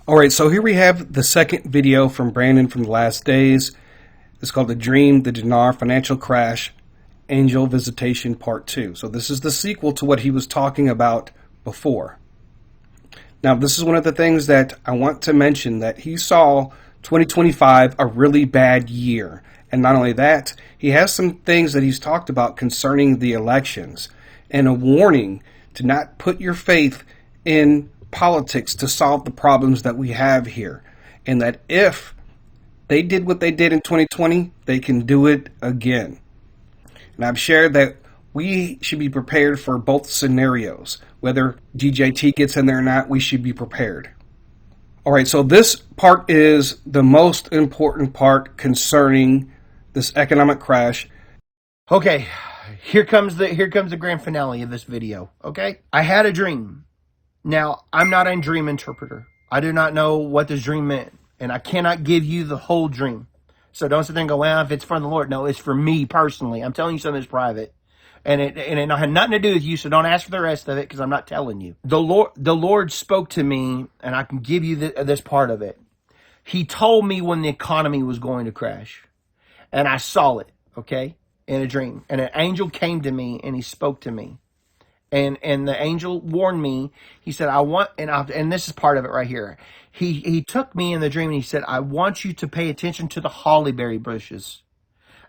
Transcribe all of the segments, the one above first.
All right, so here we have the second video from Brandon from the last days. It's called The Dream, the Dinar Financial Crash, Angel Visitation Part 2. So this is the sequel to what he was talking about before. Now, this is one of the things that I want to mention, that he saw 2025 a really bad year. And not only that, he has some things that he's talked about concerning the elections and a warning to not put your faith in politics to solve the problems that we have here. And that if they did what they did in 2020, they can do it again. And I've shared that we should be prepared for both scenarios. Whether DJT gets in there or not, we should be prepared. All right, so this part is the most important part concerning this economic crash. Okay, here comes the grand finale of this video, okay? I had a dream. Now, I'm not a dream interpreter. I do not know what this dream meant, and I cannot give you the whole dream. So don't sit there and go, well, if it's from the Lord. No, it's for me personally. I'm telling you something that's private. And it had nothing to do with you, so don't ask for the rest of it, because I'm not telling you. The Lord spoke to me, and I can give you this part of it. He told me when the economy was going to crash. And I saw it, okay, in a dream. And an angel came to me, and he spoke to me. And the angel warned me. He said, and this is part of it right here. He took me in the dream, and he said, I want you to pay attention to the hollyberry bushes.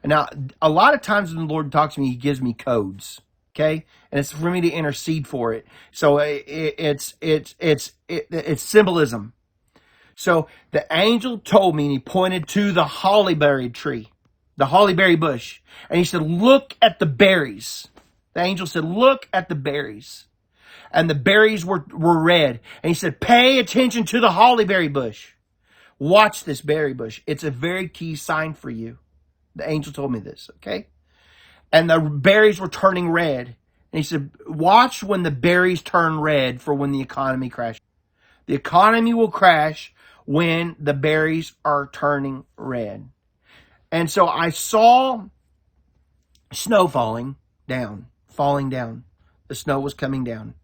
Now, a lot of times when the Lord talks to me, he gives me codes, okay? And it's for me to intercede for it. So it's symbolism. So the angel told me, and he pointed to the hollyberry tree, the hollyberry bush. And he said, look at the berries. The angel said, look at the berries. And the berries were red. And he said, pay attention to the hollyberry bush. Watch this berry bush. It's a very key sign for you. The angel told me this, okay? And the berries were turning red. And he said, watch when the berries turn red for when the economy crashes. The economy will crash when the berries are turning red. And so I saw snow falling down. The snow was coming down.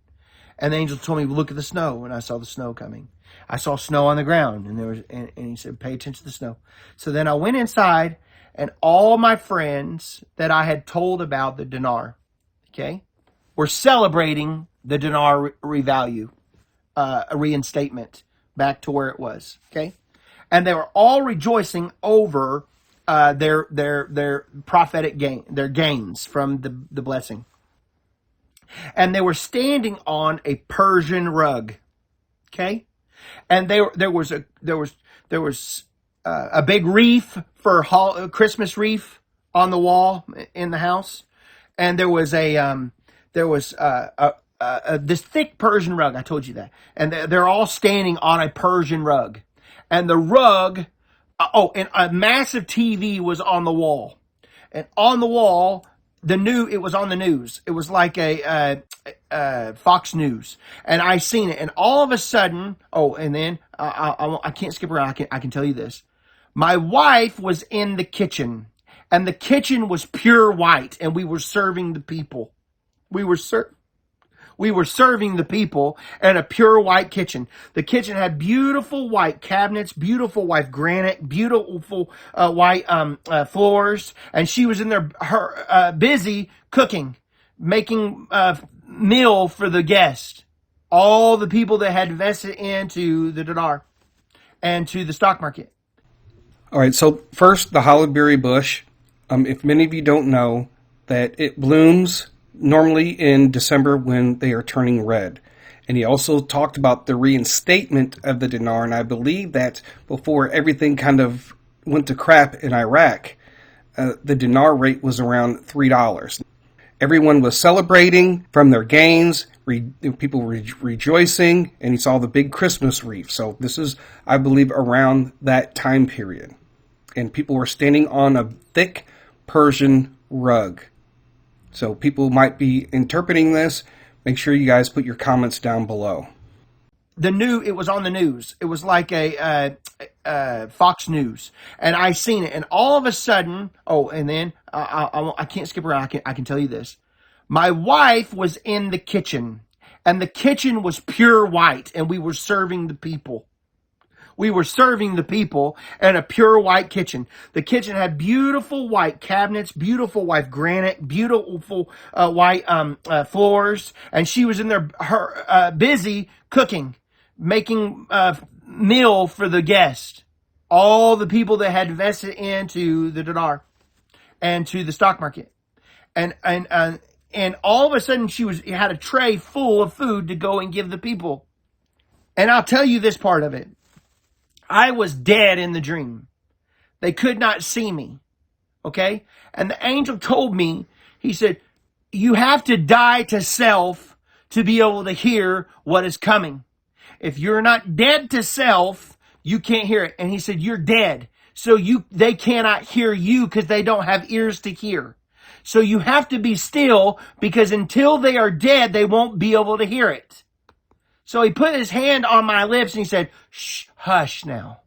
And the angel told me, look at the snow. And I saw the snow coming. I saw snow on the ground. And he said, pay attention to the snow. So then I went inside. And all my friends that I had told about the dinar, okay, were celebrating the dinar revalue, a reinstatement back to where it was, okay? And they were all rejoicing over their prophetic gain, their gains from the blessing. And they were standing on a Persian rug, okay? And there was a big wreath for Christmas wreath on the wall in the house, and there was this thick Persian rug. I told you that, and they're all standing on a Persian rug, and the rug, and a massive TV was on the wall, and on the wall, it was on the news. It was like a Fox News, and I seen it, and all of a sudden, and then I can't skip around. I can tell you this. My wife was in the kitchen, and the kitchen was pure white, and we were serving the people. We were serving the people in a pure white kitchen. The kitchen had beautiful white cabinets, beautiful white granite, beautiful white floors, and she was in there busy cooking, making meal for the guest. All the people that had invested into the dinar and to the stock market. All right, so first, the hollyberry bush. If many of you don't know, that it blooms normally in December when they are turning red. And he also talked about the reinstatement of the dinar, and I believe that before everything kind of went to crap in Iraq, the dinar rate was around $3. Everyone was celebrating from their gains, people were rejoicing, and he saw the big Christmas wreath. So this is, I believe, around that time period. And people were standing on a thick Persian rug. So people might be interpreting this. Make sure you guys put your comments down below. It was on the news. It was like a Fox News, and I seen it. And all of a sudden, and then I can't skip around. I can tell you this. My wife was in the kitchen, and the kitchen was pure white, and we were serving the people. We were serving the people in a pure white kitchen. The kitchen had beautiful white cabinets, beautiful white granite, beautiful white floors, and she was in there busy cooking, making meal for the guests. All the people that had invested into the dinar and to the stock market. And all of a sudden she had a tray full of food to go and give the people. And I'll tell you this part of it. I was dead in the dream. They could not see me. Okay? And the angel told me, he said, you have to die to self to be able to hear what is coming. If you're not dead to self, you can't hear it. And he said, you're dead. So they cannot hear you because they don't have ears to hear. So you have to be still, because until they are dead, they won't be able to hear it. So he put his hand on my lips and he said, shh, hush now.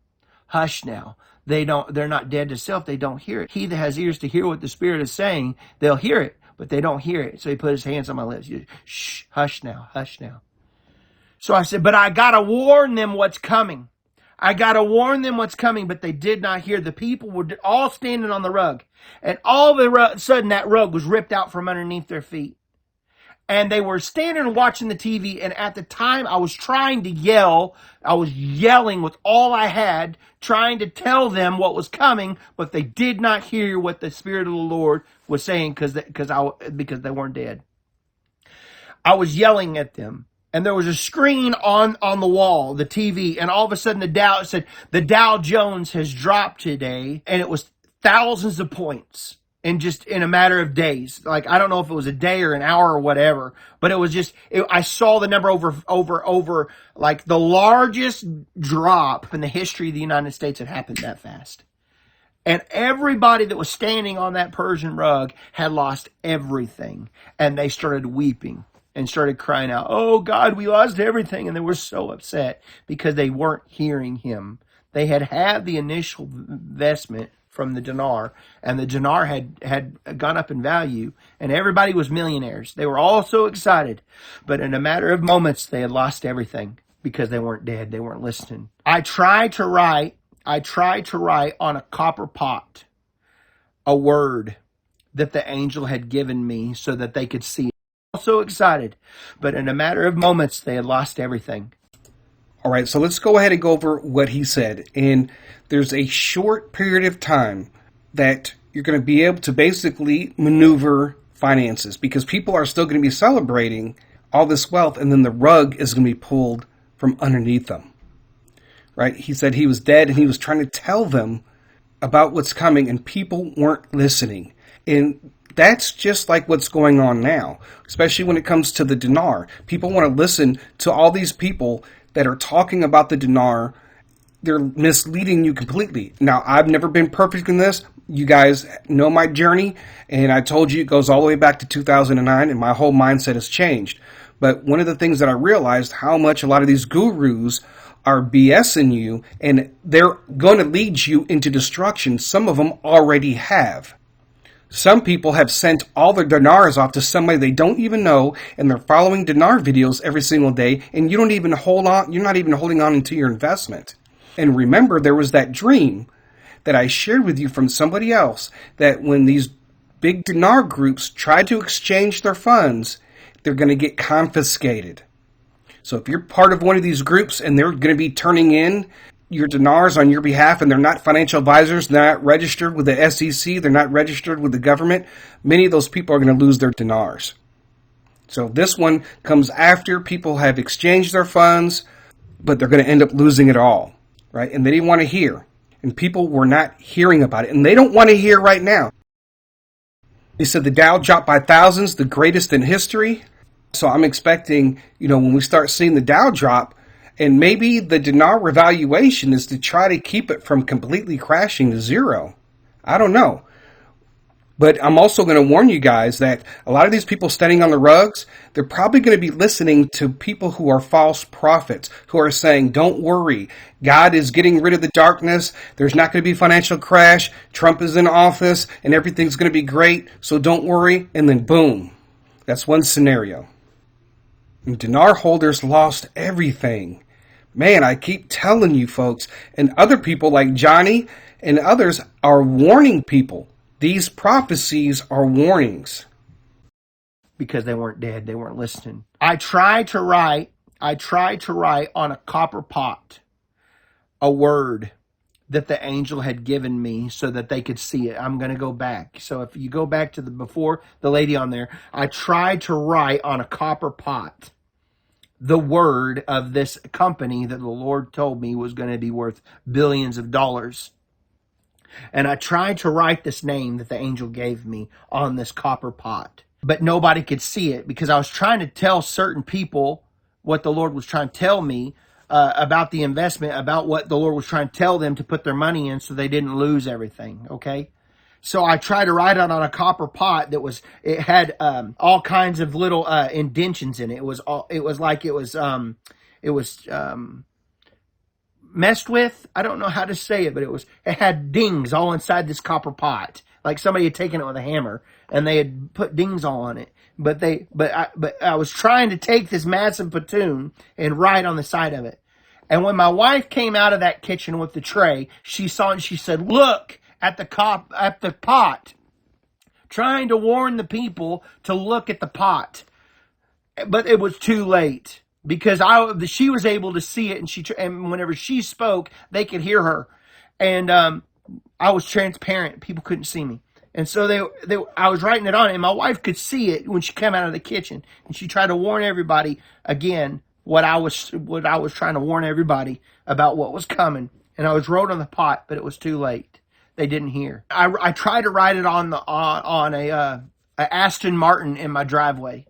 Hush now. They're not dead to self. They don't hear it. He that has ears to hear what the Spirit is saying, they'll hear it, but they don't hear it. So he put his hands on my lips. Shh, hush now, hush now. So I said, but I got to warn them what's coming. I got to warn them what's coming, but they did not hear. The people were all standing on the rug. And all of a sudden, that rug was ripped out from underneath their feet. And they were standing and watching the TV. And at the time, I was trying to yell. I was yelling with all I had, trying to tell them what was coming. But they did not hear what the Spirit of the Lord was saying because they weren't dead. I was yelling at them. And there was a screen on the wall, the TV, and all of a sudden it said, the Dow Jones has dropped today, and it was thousands of points in a matter of days. Like, I don't know if it was a day or an hour or whatever, but it was I saw the number over, like the largest drop in the history of the United States had happened that fast. And everybody that was standing on that Persian rug had lost everything, and they started weeping. And started crying out, oh God, we lost everything. And they were so upset because they weren't hearing him. They had the initial investment from the dinar, and the dinar had gone up in value, and everybody was millionaires. They were all so excited. But in a matter of moments, they had lost everything because they weren't dead. They weren't listening. I tried to write on a copper pot a word that the angel had given me so that they could see. So excited, but in a matter of moments, they had lost everything. All right, so let's go ahead and go over what he said. And there's a short period of time that you're going to be able to basically maneuver finances, because people are still going to be celebrating all this wealth, and then the rug is going to be pulled from underneath them. Right? He said he was dead, and he was trying to tell them about what's coming, and people weren't listening. And that's just like what's going on now, especially when it comes to the dinar. People want to listen to all these people that are talking about the dinar. They're misleading you completely. Now, I've never been perfect in this. You guys know my journey, and I told you it goes all the way back to 2009, and my whole mindset has changed. But one of the things that I realized, how much a lot of these gurus are BSing you, and they're going to lead you into destruction. Some of them already have. Some people have sent all their dinars off to somebody they don't even know, and they're following dinar videos every single day, and you're not even holding on into your investment. And remember, there was that dream that I shared with you from somebody else, that when these big dinar groups try to exchange their funds, they're going to get confiscated. So if you're part of one of these groups and they're going to be turning in your dinars on your behalf, and they're not financial advisors, they're not registered with the SEC, they're not registered with the government, many of those people are going to lose their dinars. So this one comes after people have exchanged their funds, but they're going to end up losing it all, right? And they didn't want to hear. And people were not hearing about it, and they don't want to hear right now. He said the Dow dropped by thousands, the greatest in history. So I'm expecting, when we start seeing the Dow drop, and maybe the dinar revaluation is to try to keep it from completely crashing to zero. I don't know. But I'm also going to warn you guys that a lot of these people standing on the rugs, they're probably going to be listening to people who are false prophets, who are saying, don't worry, God is getting rid of the darkness, there's not going to be financial crash, Trump is in office, and everything's going to be great, so don't worry, and then boom. That's one scenario. And dinar holders lost everything. Man, I keep telling you folks, and other people like Johnny and others are warning people. These prophecies are warnings. Because they weren't dead. They weren't listening. I tried to write on a copper pot a word that the angel had given me so that they could see it. I'm going to go back. So if you go back to before the lady on there, I tried to write on a copper pot the word of this company that the Lord told me was going to be worth billions of dollars. And I tried to write this name that the angel gave me on this copper pot. But nobody could see it because I was trying to tell certain people what the Lord was trying to tell me about the investment, about what the Lord was trying to tell them to put their money in so they didn't lose everything, okay? So I tried to write it on a copper pot it had all kinds of little indentions in it. It was messed with. I don't know how to say it, but it had dings all inside this copper pot. Like somebody had taken it with a hammer and they had put dings all on it. But I was trying to take this massive platoon and write on the side of it. And when my wife came out of that kitchen with the tray, she saw it and she said, "Look at the pot," trying to warn the people to look at the pot. But it was too late because she was able to see it, and whenever she spoke, they could hear her. And I was transparent; people couldn't see me, and so I was writing it on, and my wife could see it when she came out of the kitchen, and she tried to warn everybody again what I was trying to warn everybody about what was coming. And I was wrote on the pot, but it was too late. They didn't hear. I tried to write it on a Aston Martin in my driveway,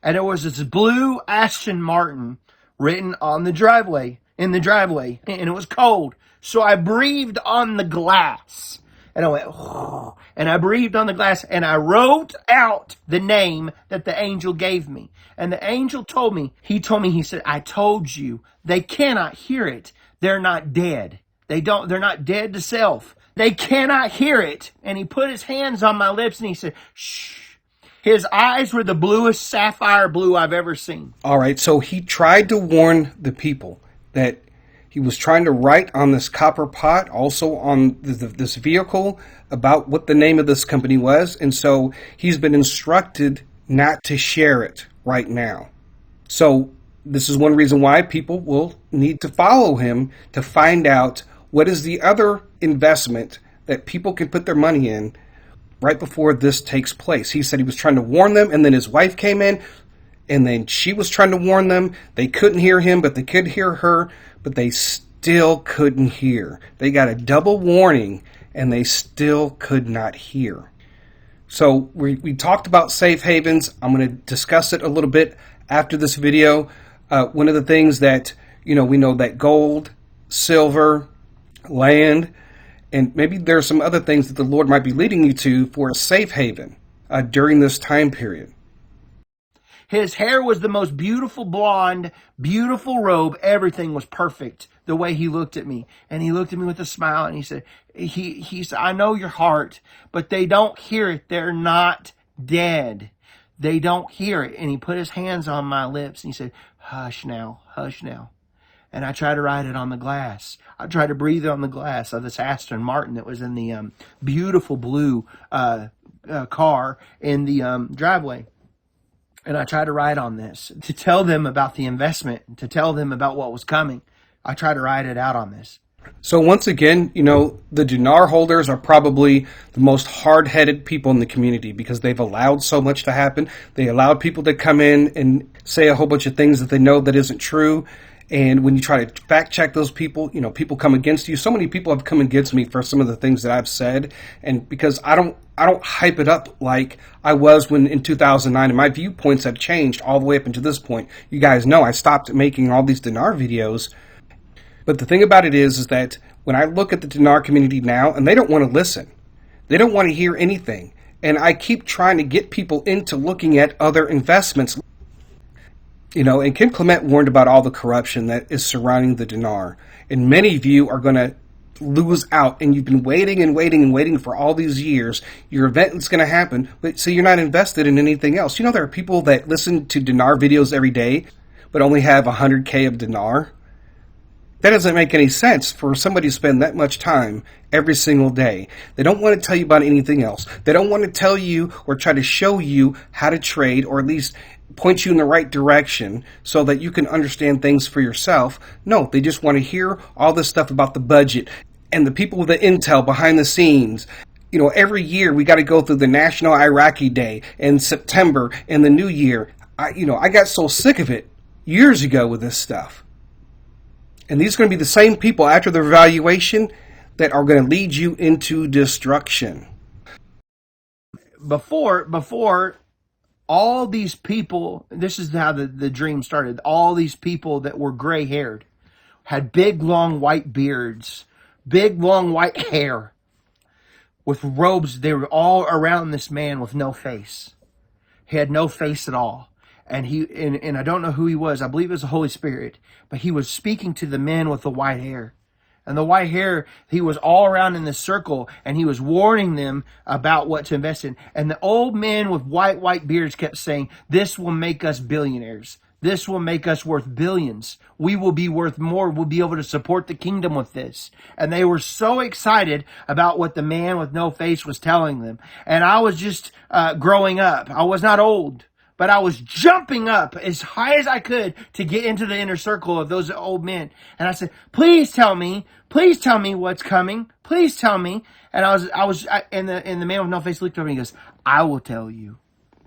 and there was this blue Aston Martin written on the driveway, and it was cold. So I breathed on the glass, and I went, oh, and I breathed on the glass, and I wrote out the name that the angel gave me. And the angel told me, he said, "I told you, they cannot hear it. They're not dead. They're not dead to self. They cannot hear it." And he put his hands on my lips and he said, "Shh." His eyes were the bluest sapphire blue I've ever seen. All right, so he tried to warn the people that he was trying to write on this copper pot, also on this vehicle, about what the name of this company was. And so he's been instructed not to share it right now. So this is one reason why people will need to follow him to find out what is the other investment that people can put their money in right before this takes place. He said he was trying to warn them, and then his wife came in, and then she was trying to warn them. They couldn't hear him, but they could hear her, but they still couldn't hear. They got a double warning, and they still could not hear. So we talked about safe havens. I'm going to discuss it a little bit after this video. One of the things that, we know that gold, silver, land, and maybe there are some other things that the Lord might be leading you to for a safe haven during this time period. His hair was the most beautiful blonde, beautiful robe. Everything was perfect the way he looked at me. And he looked at me with a smile and he said, he said, "I know your heart, but they don't hear it. They're not dead. They don't hear it." And he put his hands on my lips and he said, "Hush now, hush now." And I tried to write it on the glass. I tried to breathe on the glass of this Aston Martin that was in the beautiful blue car in the driveway. And I tried to write on this to tell them about the investment, to tell them about what was coming. I tried to write it out on this. So once again, the Dinar holders are probably the most hard-headed people in the community because they've allowed so much to happen. They allowed people to come in and say a whole bunch of things that they know that isn't true. And when you try to fact check those people, people come against you. So many people have come against me for some of the things that I've said. And because I don't hype it up like I was when in 2009, and my viewpoints have changed all the way up until this point. You guys know I stopped making all these Dinar videos. But the thing about it is that when I look at the Dinar community now, and they don't want to listen. They don't want to hear anything. And I keep trying to get people into looking at other investments. And Ken Clement warned about all the corruption that is surrounding the Dinar. And many of you are going to lose out. And you've been waiting and waiting and waiting for all these years. Your event is going to happen, but so you're not invested in anything else. There are people that listen to Dinar videos every day, but only have 100K of Dinar. That doesn't make any sense for somebody to spend that much time every single day. They don't want to tell you about anything else. They don't want to tell you or try to show you how to trade, or at least point you in the right direction so that you can understand things for yourself. No, they just want to hear all this stuff about the budget and the people with the intel behind the scenes. You know, every year we got to go through the National Iraqi Day in September and the New Year. I got so sick of it years ago with this stuff. And these are going to be the same people after the revaluation that are going to lead you into destruction. Before all these people, this is how the dream started. All these people that were gray haired had big, long white beards, big, long white hair with robes. They were all around this man with no face. He had no face at all. And I don't know who he was. I believe it was the Holy Spirit. But he was speaking to the men with the white hair. And the white hair, he was all around in this circle, and he was warning them about what to invest in. And the old men with white beards kept saying, this will make us billionaires. This will make us worth billions. We will be worth more. We'll be able to support the kingdom with this. And they were so excited about what the man with no face was telling them. And I was just growing up. I was not old. But I was jumping up as high as I could to get into the inner circle of those old men. And I said, please tell me what's coming. Please tell me. And and the man with no face looked over and he goes, I will tell you.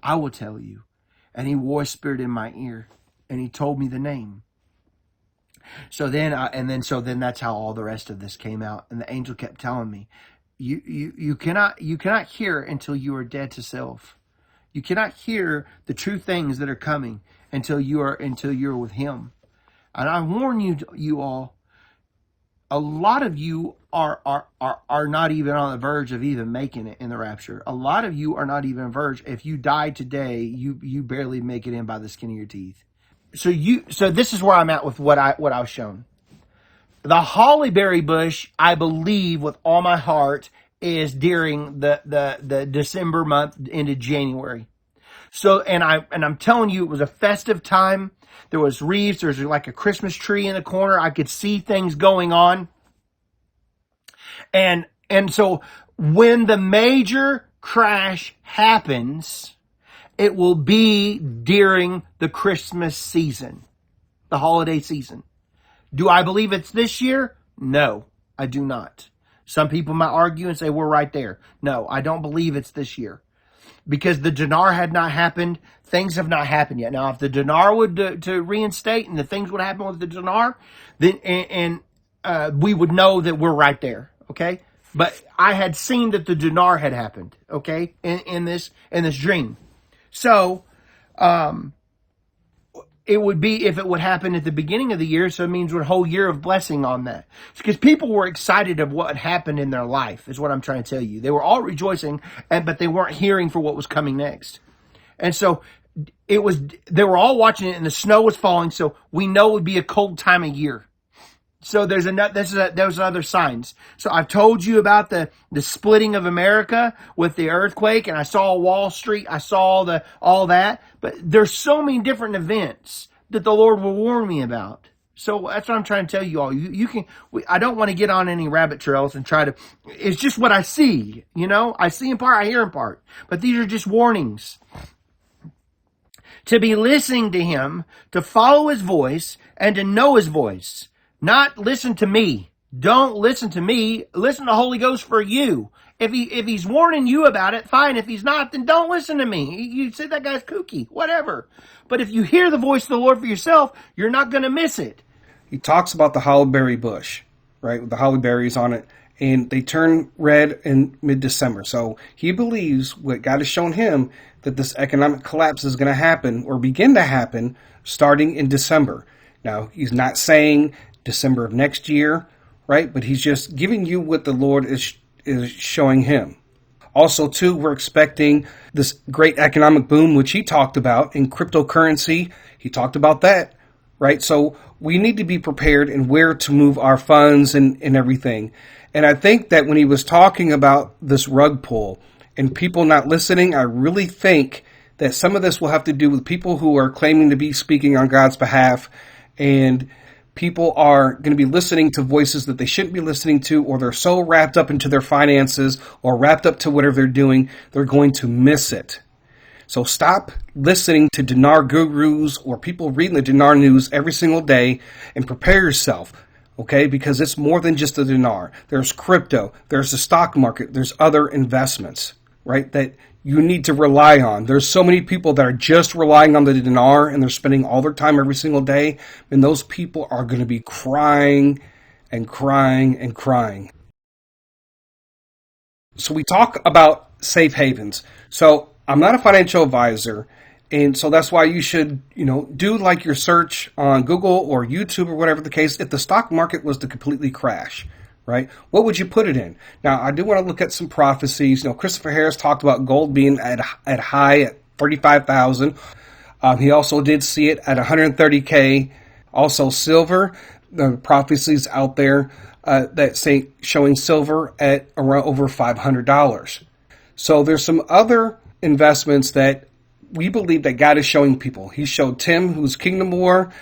I will tell you. And he whispered in my ear and he told me the name. So then that's how all the rest of this came out. And the angel kept telling me, you cannot hear until you are dead to self. You cannot hear the true things that are coming until you're with him. And I warn you all, a lot of you are not even on the verge of even making it in the rapture. A lot of you are not even on the verge. If you die today, you barely make it in by the skin of your teeth. So this is where I'm at with what I was shown. The hollyberry bush, I believe with all my heart, is during the December month into January. So, and I'm telling you, it was a festive time. There was wreaths. There's like a Christmas tree in the corner. I could see things going on. And so when the major crash happens, it will be during the Christmas season, the holiday season. Do I believe it's this year? No, I do not. Some people might argue and say we're right there. No, I don't believe it's this year. Because the dinar had not happened. Things have not happened yet. Now, if the dinar would to reinstate and the things would happen with the dinar, then we would know that we're right there. Okay? But I had seen that the dinar had happened. Okay? In this dream. So, it would be if it would happen at the beginning of the year, so it means a whole year of blessing on that. Because people were excited of what happened in their life, is what I'm trying to tell you. They were all rejoicing, but they weren't hearing for what was coming next. And so they were all watching it, and the snow was falling, so we know it would be a cold time of year. So there's other signs. So I've told you about the splitting of America with the earthquake, and I saw Wall Street. I saw all that. But there's so many different events that the Lord will warn me about. So that's what I'm trying to tell you all. I don't want to get on any rabbit trails and try to. It's just what I see. I see in part, I hear in part. But these are just warnings. To be listening to him, to follow his voice, and to know his voice. Not listen to me. Don't listen to me. Listen to the Holy Ghost for you. If he's warning you about it, fine. If he's not, then don't listen to me. You say that guy's kooky, whatever. But if you hear the voice of the Lord for yourself, you're not going to miss it. He talks about the hollyberry bush, right, with the hollyberries on it, and they turn red in mid-December. So he believes what God has shown him, that this economic collapse is going to happen or begin to happen starting in December. Now, he's not saying December of next year, right? But he's just giving you what the Lord is showing him. Also, too, we're expecting this great economic boom, which he talked about in cryptocurrency. He talked about that, right? So we need to be prepared in where to move our funds and everything. And I think that when he was talking about this rug pull and people not listening, I really think that some of this will have to do with people who are claiming to be speaking on God's behalf and people are going to be listening to voices that they shouldn't be listening to, or they're so wrapped up into their finances or wrapped up to whatever they're doing, they're going to miss it. So stop listening to dinar gurus or people reading the dinar news every single day, and prepare yourself, okay? Because it's more than just the dinar. There's crypto, there's the stock market, there's other investments, right, that you need to rely on. There's so many people that are just relying on the dinar, and they're spending all their time every single day, and those people are going to be crying and crying and crying. So we talk about safe havens. So I'm not a financial advisor, and so that's why you should, do like your search on Google or YouTube or whatever the case. If the stock market was to completely crash, right, what would you put it in? Now, I do want to look at some prophecies. Christopher Harris talked about gold being at high at 35,000. He also did see it at 130K. Also, silver, the prophecies out there that say showing silver at around over $500. So there's some other investments that we believe that God is showing people. He showed Tim, who's Kingdom War,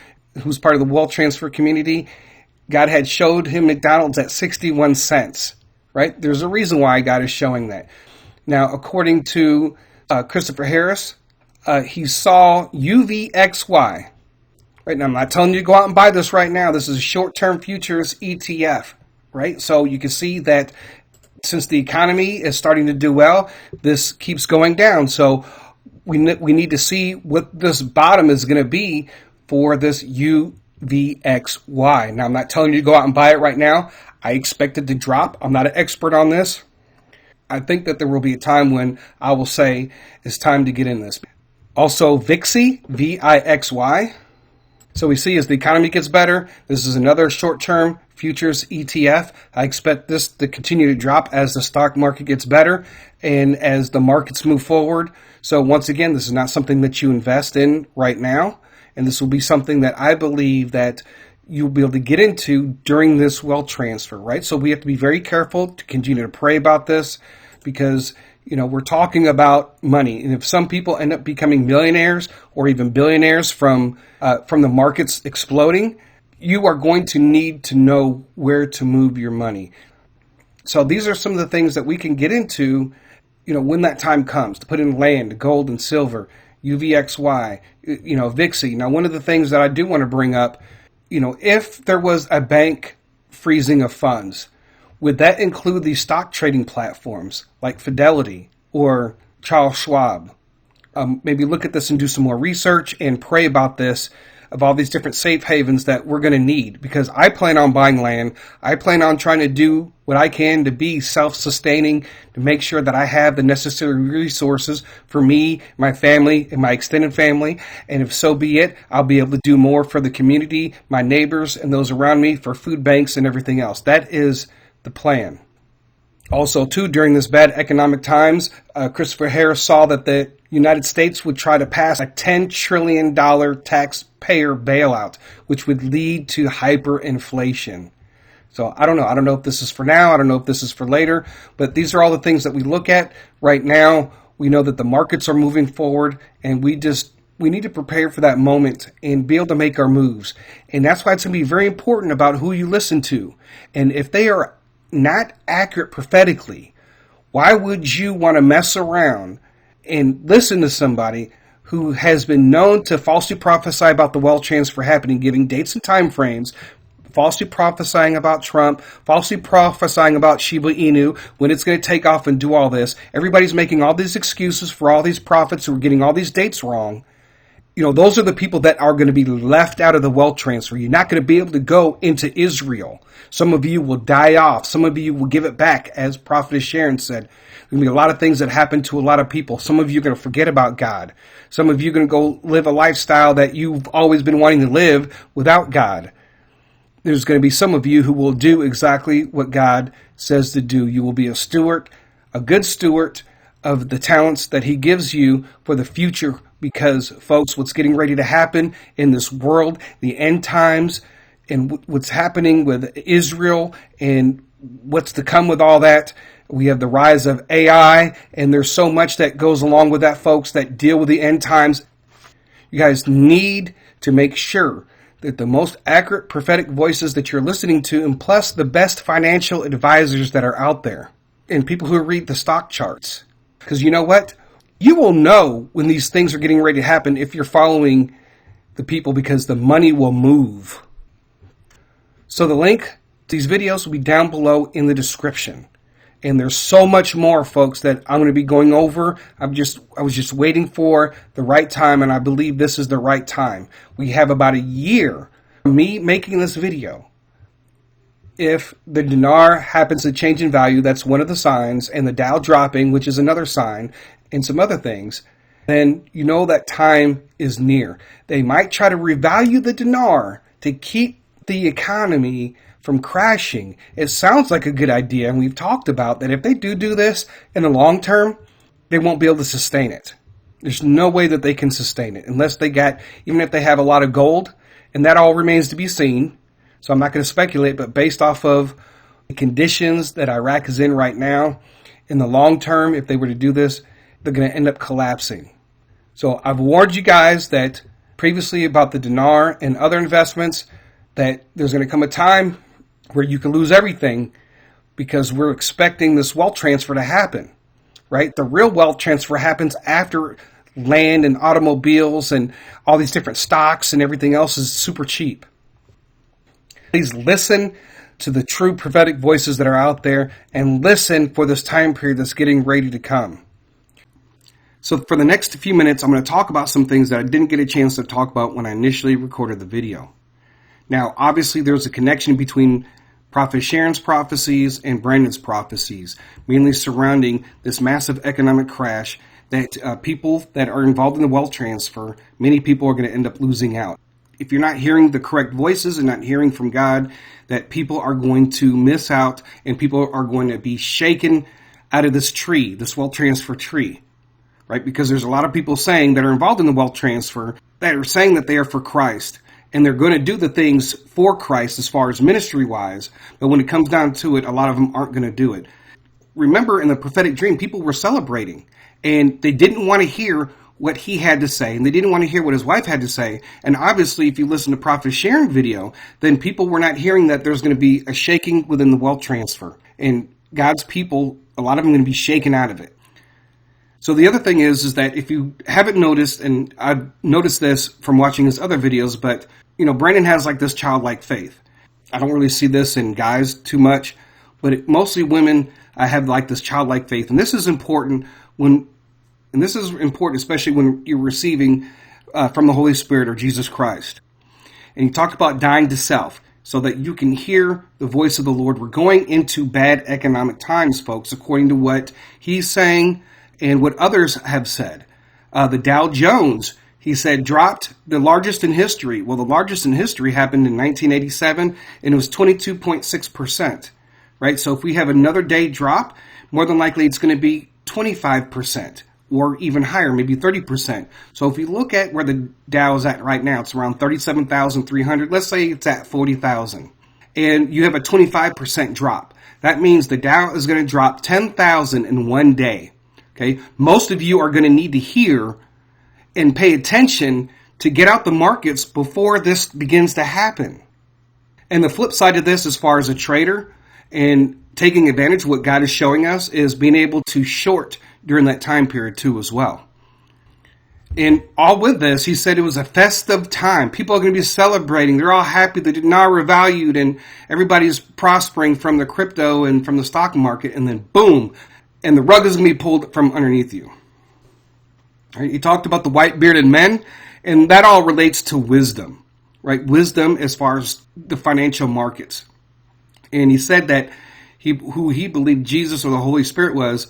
who's part of the wealth transfer community. God had showed him McDonald's at 61 cents, right? There's a reason why God is showing that. Now, according to Christopher Harris, he saw UVXY. Right now, I'm not telling you to go out and buy this right now. This is a short-term futures ETF, right? So you can see that since the economy is starting to do well, this keeps going down. So we need to see what this bottom is going to be for this UVXY. Now, I'm not telling you to go out and buy it right now. I expect it to drop. I'm not an expert on this. I think that there will be a time when I will say it's time to get in this. Also, VIXY, VIXY. So we see as the economy gets better, this is another short-term futures ETF. I expect this to continue to drop as the stock market gets better and as the markets move forward. So once again, this is not something that you invest in right now. And this will be something that I believe that you'll be able to get into during this wealth transfer, right? So we have to be very careful to continue to pray about this because, we're talking about money. And if some people end up becoming millionaires or even billionaires from the markets exploding, you are going to need to know where to move your money. So these are some of the things that we can get into, when that time comes, to put in land, gold and silver, UVXY, VIXY. Now, one of the things that I do want to bring up, if there was a bank freezing of funds, would that include these stock trading platforms like Fidelity or Charles Schwab? Maybe look at this and do some more research and pray about this, of all these different safe havens that we're going to need, because I plan on buying land. I plan on trying to do what I can to be self-sustaining, to make sure that I have the necessary resources for me, my family, and my extended family. And if so be it, I'll be able to do more for the community, my neighbors, and those around me, for food banks and everything else. That is the plan. Also, too, during this bad economic times, Christopher Harris saw that the United States would try to pass a $10 trillion taxpayer bailout, which would lead to hyperinflation. So I don't know. I don't know if this is for now. I don't know if this is for later. But these are all the things that we look at right now. We know that the markets are moving forward, and we need to prepare for that moment and be able to make our moves. And that's why it's going to be very important about who you listen to. And if they are not accurate prophetically, why would you want to mess around and listen to somebody who has been known to falsely prophesy about the wealth transfer happening, giving dates and time frames, falsely prophesying about Trump, falsely prophesying about Shiba Inu, when it's going to take off and do all this? Everybody's making all these excuses for all these prophets who are getting all these dates wrong. Those are the people that are going to be left out of the wealth transfer. You're not going to be able to go into Israel. Some of you will die off. Some of you will give it back, as Prophetess Sharon said. There's going to be a lot of things that happen to a lot of people. Some of you are going to forget about God. Some of you are going to go live a lifestyle that you've always been wanting to live without God. There's going to be some of you who will do exactly what God says to do. You will be a steward, a good steward of the talents that He gives you for the future. Because, folks, what's getting ready to happen in this world, the end times, and what's happening with Israel and what's to come with all that, we have the rise of AI, and there's so much that goes along with that, folks, that deal with the end times. You guys need to make sure that the most accurate prophetic voices that you're listening to, and plus the best financial advisors that are out there, and people who read the stock charts. Because you know what? You will know when these things are getting ready to happen if you're following the people, because the money will move. So the link to these videos will be down below in the description. And there's so much more, folks, that I'm going to be going over. I was just waiting for the right time, and I believe this is the right time. We have about a year of me making this video. If the dinar happens to change in value, that's one of the signs, and the Dow dropping, which is another sign, and some other things, then you know that time is near. They might try to revalue the dinar to keep the economy from crashing. It sounds like a good idea, and we've talked about that if they do this in the long term, they won't be able to sustain it. There's no way that they can sustain it unless even if they have a lot of gold, and that all remains to be seen. So I'm not going to speculate, but based off of the conditions that Iraq is in right now, in the long term, if they were to do this, they're going to end up collapsing. So I've warned you guys that previously about the dinar and other investments, that there's going to come a time where you can lose everything, because we're expecting this wealth transfer to happen, right? The real wealth transfer happens after land and automobiles and all these different stocks and everything else is super cheap. Please listen to the true prophetic voices that are out there, and listen for this time period that's getting ready to come. So for the next few minutes, I'm going to talk about some things that I didn't get a chance to talk about when I initially recorded the video. Now, obviously, there's a connection between Prophetess Sharon's prophecies and Brandon's prophecies, mainly surrounding this massive economic crash that people that are involved in the wealth transfer, many people are going to end up losing out. If you're not hearing the correct voices and not hearing from God, that people are going to miss out, and people are going to be shaken out of this tree, this wealth transfer tree, right? Because there's a lot of people saying that are involved in the wealth transfer that are saying that they are for Christ. And they're going to do the things for Christ as far as ministry-wise. But when it comes down to it, a lot of them aren't going to do it. Remember, in the prophetic dream, people were celebrating. And they didn't want to hear what he had to say. And they didn't want to hear what his wife had to say. And obviously, if you listen to Prophetess Sharon video, then people were not hearing that there's going to be a shaking within the wealth transfer. And God's people, a lot of them are going to be shaken out of it. So the other thing is that if you haven't noticed, and I've noticed this from watching his other videos, but, Brandon has like this childlike faith. I don't really see this in guys too much, but mostly women have like this childlike faith. And this is important especially when you're receiving from the Holy Spirit or Jesus Christ. And he talked about dying to self so that you can hear the voice of the Lord. We're going into bad economic times, folks, according to what he's saying and what others have said. The Dow Jones, he said, dropped the largest in history. Well, the largest in history happened in 1987, and it was 22.6%, right? So if we have another day drop, more than likely it's going to be 25% or even higher, maybe 30%. So if you look at where the Dow is at right now, it's around 37,300. Let's say it's at 40,000, and you have a 25% drop. That means the Dow is going to drop 10,000 in one day. Okay, most of you are going to need to hear and pay attention to get out the markets before this begins to happen. And the flip side of this, as far as a trader and taking advantage of what God is showing us, is being able to short during that time period too as well. And all with this, he said it was a festive time. People are going to be celebrating. They're all happy. The dinar revalued, and everybody's prospering from the crypto and from the stock market. And then boom, and the rug is going to be pulled from underneath you. Right? He talked about the white-bearded men, and that all relates to wisdom, right? Wisdom as far as the financial markets. And he said that who he believed Jesus or the Holy Spirit was,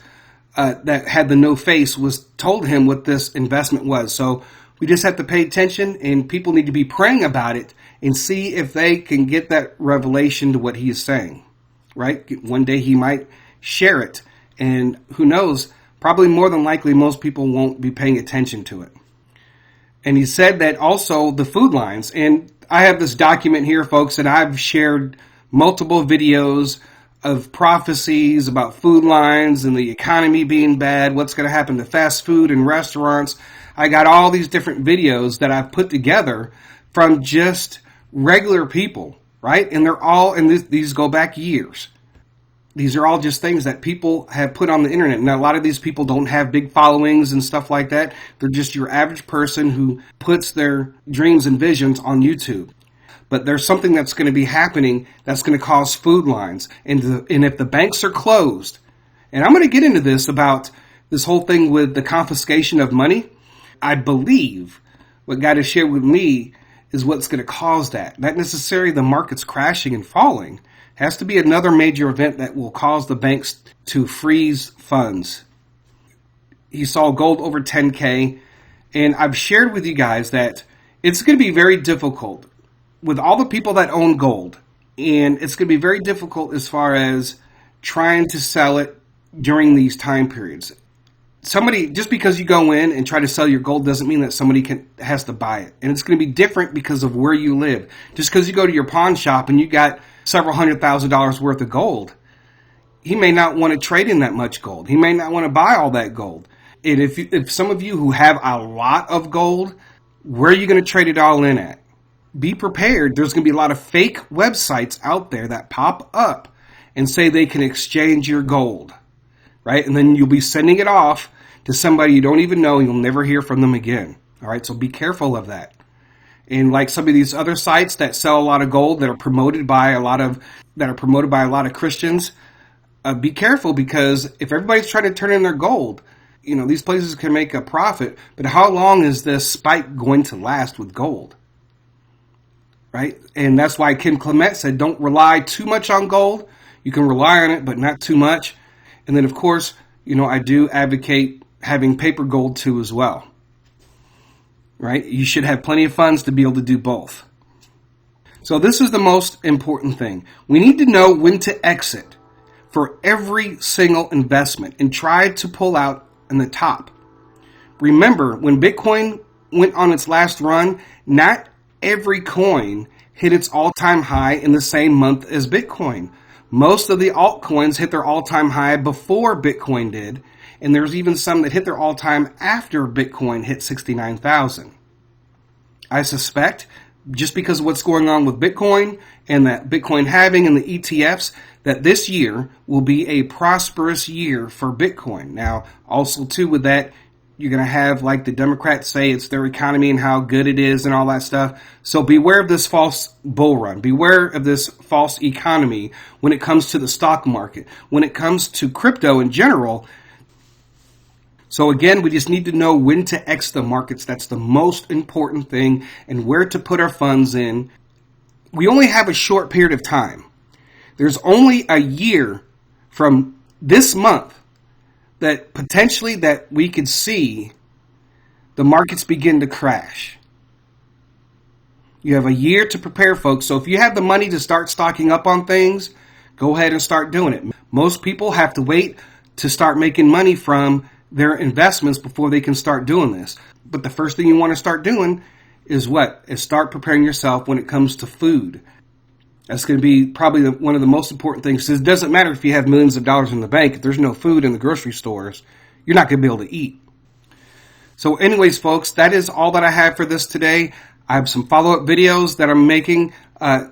that had the no face, was told him what this investment was. So we just have to pay attention, and people need to be praying about it and see if they can get that revelation to what he is saying, right? One day he might share it. And who knows, probably more than likely most people won't be paying attention to it. And he said that also the food lines, and I have this document here, folks, and I've shared multiple videos of prophecies about food lines and the economy being bad, what's going to happen to fast food and restaurants. I got all these different videos that I've put together from just regular people, right? And these go back years. These are all just things that people have put on the internet. Now, a lot of these people don't have big followings and stuff like that. They're just your average person who puts their dreams and visions on YouTube. But there's something that's going to be happening that's going to cause food lines. And if the banks are closed, and I'm going to get into this about this whole thing with the confiscation of money, I believe what God has shared with me is what's going to cause that. Not necessarily the markets crashing and falling. It has to be another major event that will cause the banks to freeze funds. He saw gold over 10K, and I've shared with you guys that it's going to be very difficult with all the people that own gold, and it's going to be very difficult as far as trying to sell it during these time periods. Somebody, just because you go in and try to sell your gold doesn't mean that somebody has to buy it. And it's going to be different because of where you live. Just because you go to your pawn shop and you got several $100,000 worth of gold, he may not want to trade in that much gold. He may not want to buy all that gold. And if some of you who have a lot of gold, where are you going to trade it all in at? Be prepared. There's going to be a lot of fake websites out there that pop up and say they can exchange your gold, right? And then you'll be sending it off to somebody you don't even know, and you'll never hear from them again. All right, so be careful of that. And like some of these other sites that sell a lot of gold that are promoted by a lot of Christians, be careful, because if everybody's trying to turn in their gold, these places can make a profit. But how long is this spike going to last with gold? Right? And that's why Clement said, don't rely too much on gold. You can rely on it, but not too much. And then, of course, I do advocate having paper gold too as well. Right? You should have plenty of funds to be able to do both. So this is the most important thing. We need to know when to exit for every single investment and try to pull out in the top. Remember, when Bitcoin went on its last run, not every coin hit its all-time high in the same month as Bitcoin. Most of the altcoins hit their all-time high before Bitcoin did, and there's even some that hit their all-time after Bitcoin hit 69,000. I suspect, just because of what's going on with Bitcoin and that Bitcoin halving and the ETFs, that this year will be a prosperous year for Bitcoin. Now, also too with that, you're going to have, like the Democrats say, it's their economy and how good it is and all that stuff. So beware of this false bull run. Beware of this false economy when it comes to the stock market, when it comes to crypto in general. So again, we just need to know when to exit the markets. That's the most important thing, and where to put our funds in. We only have a short period of time. There's only a year from this month that potentially that we could see the markets begin to crash. You have a year to prepare, folks. So if you have the money to start stocking up on things, go ahead and start doing it. Most people have to wait to start making money from their investments before they can start doing this. But the first thing you want to start doing is what? Is start preparing yourself when it comes to food. That's going to be probably one of the most important things. It doesn't matter if you have millions of dollars in the bank. If there's no food in the grocery stores, you're not going to be able to eat. So anyways, folks, that is all that I have for this today. I have some follow-up videos that I'm making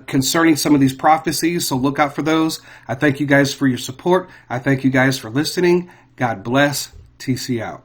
concerning some of these prophecies, so look out for those. I thank you guys for your support. I thank you guys for listening. God bless. TC out.